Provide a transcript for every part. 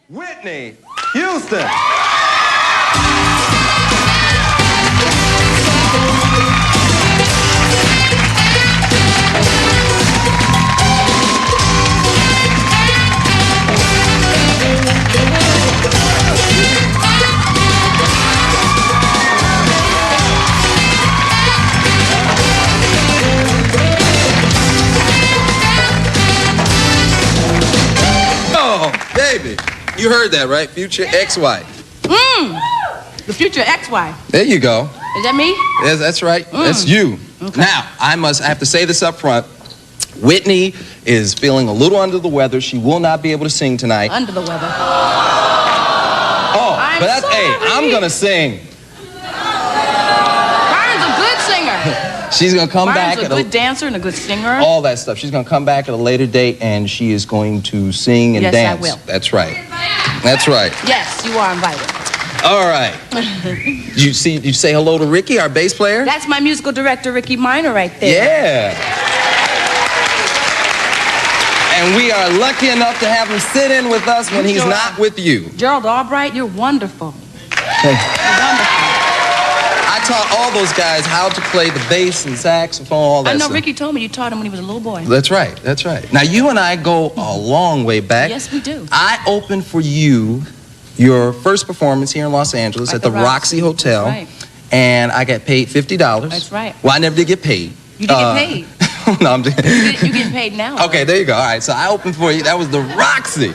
Whitney Houston. Oh, baby. You heard that, right? Future ex-wife. The future ex-wife. There you go. Is that me? Yes, that's right. That's you. Okay. Now, I have to say this up front. Whitney is feeling a little under the weather. She will not be able to sing tonight. Under the weather. Oh, but that's, hey, I'm going to sing. Byron's a good singer. She's going to come back. Byron's a good dancer and a good singer. All that stuff. She's going to come back at a later date, and she is going to sing and Yes, dance. I will. That's right. That's right. Yes, you are invited. All right. You say hello to Ricky, our bass player? That's my musical director, Ricky Minor, right there. Yeah. And we are lucky enough to have him sit in with us when he's not with you. Gerald Albright, you're wonderful. Hey. You're wonderful. I taught all those guys how to play the bass and saxophone, all that I know stuff. Ricky told me you taught him when he was a little boy. That's right, that's right. Now, you and I go a long way back. Yes, we do. I opened for you your first performance here in Los Angeles at the Roxy Hotel. That's right. And I got paid $50. That's right. Well, I never did get paid. You did get paid. No, I'm just... You're getting paid now. Okay, there you go. All right, so I opened for you. That was the Roxy,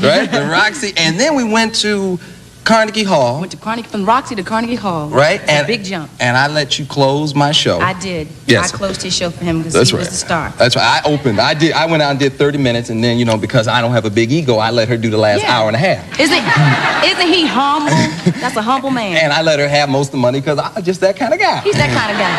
right? The Roxy. And then we went to Carnegie Hall. Went to from Roxy to Carnegie Hall. Right? And a big jump. And I let you close my show. I did. Yes. I closed his show for him because That's he right. was the star. That's right. I opened. I went out and did 30 minutes, and then, you know, because I don't have a big ego, I let her do the last hour and a half. Isn't he humble? That's a humble man. And I let her have most of the money because I'm just that kind of guy. He's that kind of guy.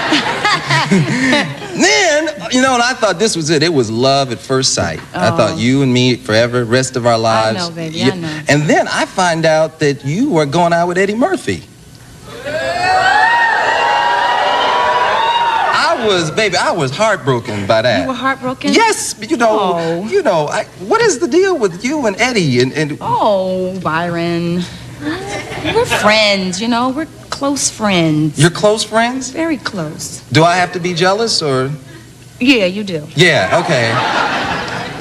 Then, you know, and I thought this was it. It was love at first sight. I thought you and me forever, rest of our lives. I know, baby, I know. And then I find out that you were going out with Eddie Murphy. I was heartbroken by that. You were heartbroken? Yes, what is the deal with you and Eddie? Oh, Byron. We're friends, we're close friends. You're close friends? Very close. Do I have to be jealous or? Yeah, you do. Yeah, okay.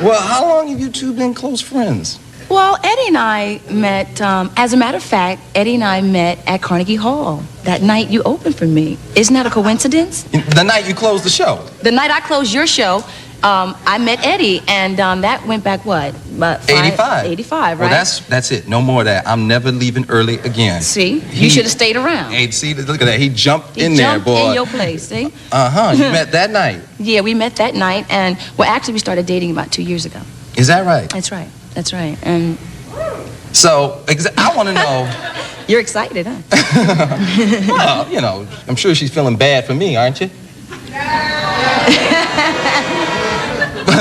Well, how long have you two been close friends? Well, Eddie and I met, as a matter of fact, Eddie and I met at Carnegie Hall that night you opened for me. Isn't that a coincidence? The night you closed the show? The night I closed your show, I met Eddie, and that went back, what? About 85. 85, right? Well, that's it. No more of that. I'm never leaving early again. See? You should have stayed around. Hey, see, look at that. He jumped in He there, jumped boy. in your place, see? You met that night. Yeah, we met that night, and, well, actually, we started dating about 2 years ago. Is that right? That's right. That's right. And so, I want to know. You're excited, huh? Well, I'm sure she's feeling bad for me, aren't you?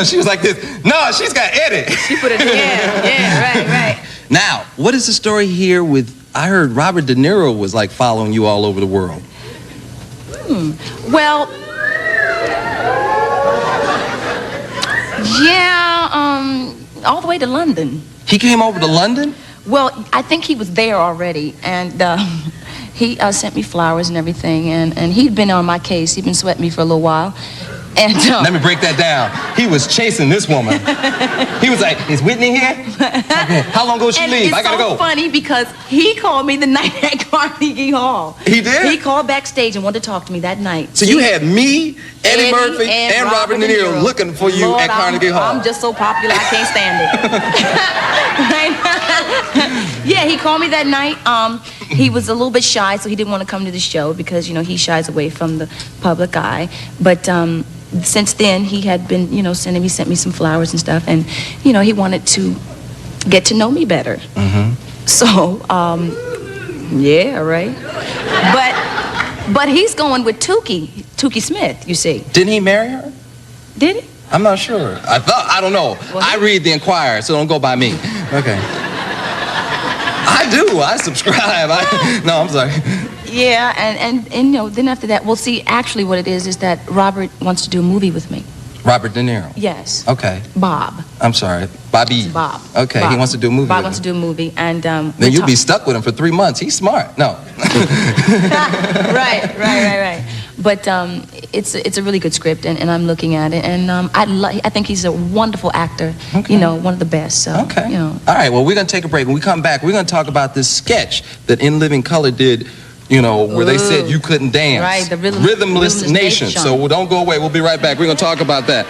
She was like this. No, she's got Eddie. She put it in. Yeah, right. Now, what is the story here with, I heard Robert De Niro was like following you all over the world. Well, yeah, all the way to London. He came over to London? Well, I think he was there already, and he sent me flowers and everything, and he'd been on my case. He'd been sweating me for a little while. And, let me break that down. He was chasing this woman. He was like, is Whitney here? Okay. How long ago she leave? I gotta go. It's so funny because he called me the night at Carnegie Hall. He did? He called backstage and wanted to talk to me that night. So you had me, Eddie Murphy, and Robert De Niro looking for you at Carnegie Hall. I'm just so popular, I can't stand it. Yeah, he called me that night. He was a little bit shy, so he didn't want to come to the show because, he shies away from the public eye. But since then, he had been, sent me some flowers and stuff, and, he wanted to get to know me better. So, yeah, right. But he's going with Tukey Smith, you see. Didn't he marry her? Did he? I'm not sure. I don't know. Well, I read the Enquirer, so don't go by me. Okay. I do. I subscribe. No, I'm sorry. Yeah, and then after that, well, see, actually what it is that Robert wants to do a movie with me. Robert De Niro. Yes. Okay. Bob. I'm sorry. Bobby. It's Bob. Okay, Bob. he wants to do a movie. Bob wants to do a movie, and Then you'll be stuck with him for 3 months. He's smart. No. Right. But it's a really good script, and I'm looking at it, and I think he's a wonderful actor. Okay. You know, one of the best. So, Okay. You know. All right, well, we're going to take a break. When we come back, we're going to talk about this sketch that In Living Color did, you know, where they said you couldn't dance. Right, the Rhythmless Nation. So don't go away. We'll be right back. We're going to talk about that.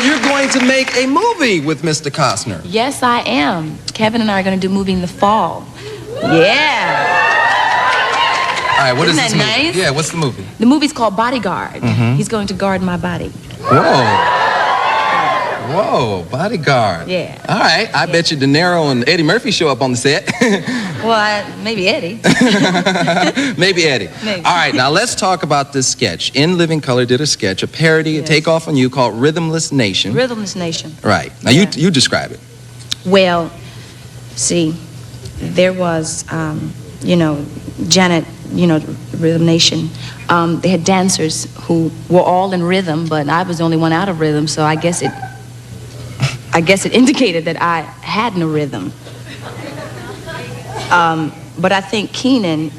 You're going to make a movie with Mr. Costner. Yes, I am. Kevin and I are going to do a movie in the fall. Yeah. All right, what Isn't is this that movie? nice? Yeah, what's the movie? The movie's called Bodyguard. He's going to guard my body. Whoa, Bodyguard. Yeah. All right, I bet you De Niro and Eddie Murphy show up on the set. Well, maybe Eddie. Maybe Eddie. Maybe. All right, now let's talk about this sketch. In Living Color did a sketch, a parody, a takeoff on you called Rhythmless Nation. Rhythmless Nation. Right. Now Yeah. you describe it. Well, see, there was, you know, Janet, you know, Rhythm Nation. They had dancers who were all in rhythm, but I was the only one out of rhythm, so I guess it indicated that I had no rhythm. But I think Keenan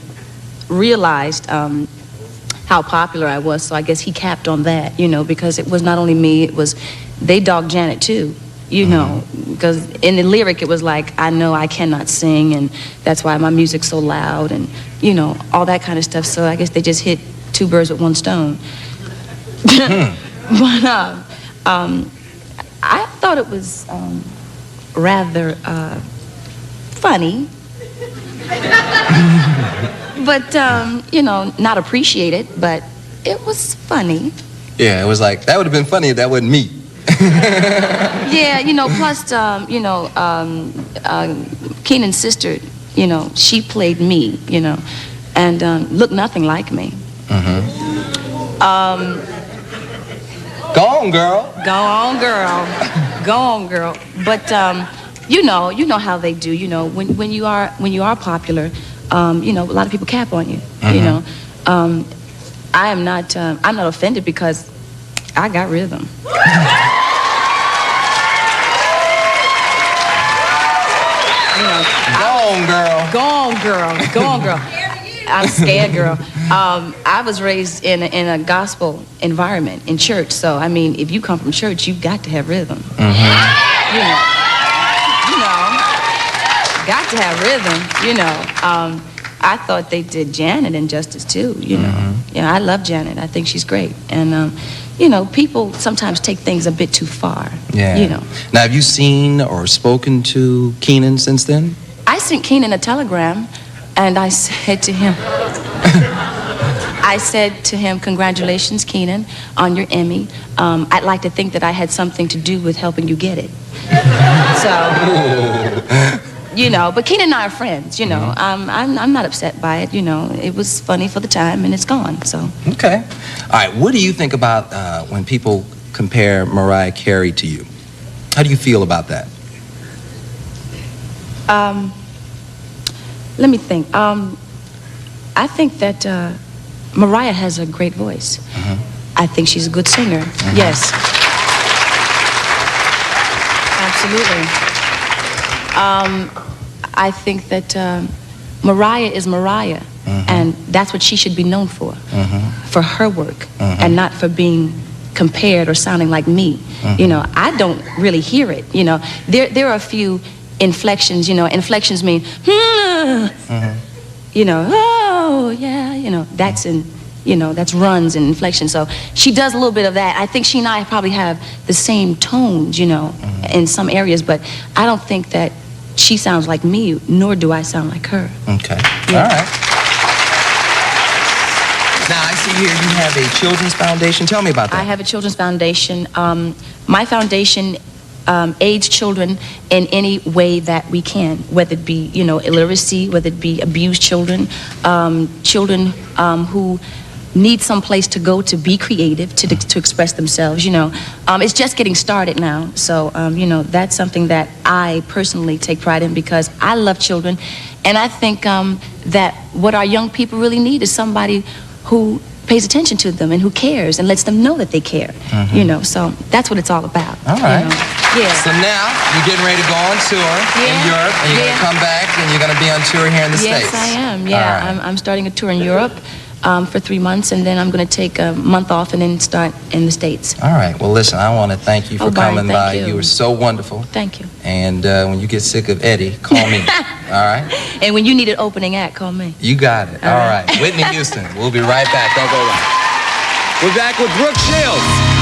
realized how popular I was, so I guess he capped on that, you know, because it was not only me, it was, they dogged Janet too, you know, because in the lyric it was like, I know I cannot sing, and that's why my music's so loud, and, you know, all that kind of stuff, so I guess they just hit 2 birds with 1 stone. But I thought it was rather funny. But, you know, not appreciated, but it was funny. Yeah, it was like, that would have been funny if that wasn't me. Yeah, you know, plus, you know, Keenan's sister, you know, she played me, you know, and looked nothing like me. Go on, girl. Go on, girl. Go on, girl. But you know how they do. You know, when you are popular, you know, a lot of people cap on you. You know, I'm not offended because I got rhythm. You know, Go on, girl. Go on, girl. Go on, girl. I'm scared, girl. I was raised in a gospel environment in church, so I mean, if you come from church, you've got to have rhythm. You know, got to have rhythm. You know, I thought they did Janet injustice too. You know, yeah, I love Janet. I think she's great, and you know, people sometimes take things a bit too far. Yeah. You know. Now, have you seen or spoken to Keenan since then? I sent Keenan a telegram, and I said to him, congratulations, Keenan, on your Emmy. I'd like to think that I had something to do with helping you get it. So, you know, but Keenan and I are friends, you know. I'm not upset by it, you know. It was funny for the time, and it's gone, so. Okay. All right, what do you think about when people compare Mariah Carey to you? How do you feel about that? Let me think. I think that Mariah has a great voice. I think she's a good singer. Yes. Absolutely. I think that Mariah is Mariah, and that's what she should be known for her work, and not for being compared or sounding like me. You know, I don't really hear it. You know, there are a few inflections. You know, inflections mean, you know, oh yeah, you know, that's in, you know, that's runs and inflection. So she does a little bit of that. I think she and I probably have the same tones, you know, in some areas, but I don't think that she sounds like me, nor do I sound like her. Okay. Yeah. All right. Now, I see here you have a children's foundation. Tell me about that. I have a children's foundation. My foundation aids children in any way that we can, whether it be, you know, illiteracy, whether it be abused children, children who need some place to go to be creative, to express themselves, you know. It's just getting started now. So, you know, that's something that I personally take pride in because I love children. And I think that what our young people really need is somebody who pays attention to them and who cares and lets them know that they care, you know. So that's what it's all about. All right. You know? Yeah. So now you're getting ready to go on tour in Europe, and you're going to come back and you're going to be on tour here in the States. Yes, I am. Yeah, All right. I'm starting a tour in Europe for 3 months, and then I'm going to take a month off and then start in the States. All right. Well, listen, I want to thank you for Byron, coming by. thank you. You were so wonderful. Thank you. And when you get sick of Eddie, call me. All right? And when you need an opening act, call me. You got it. All right. Whitney Houston. We'll be right back. Don't go away. We're back with Brooke Shields.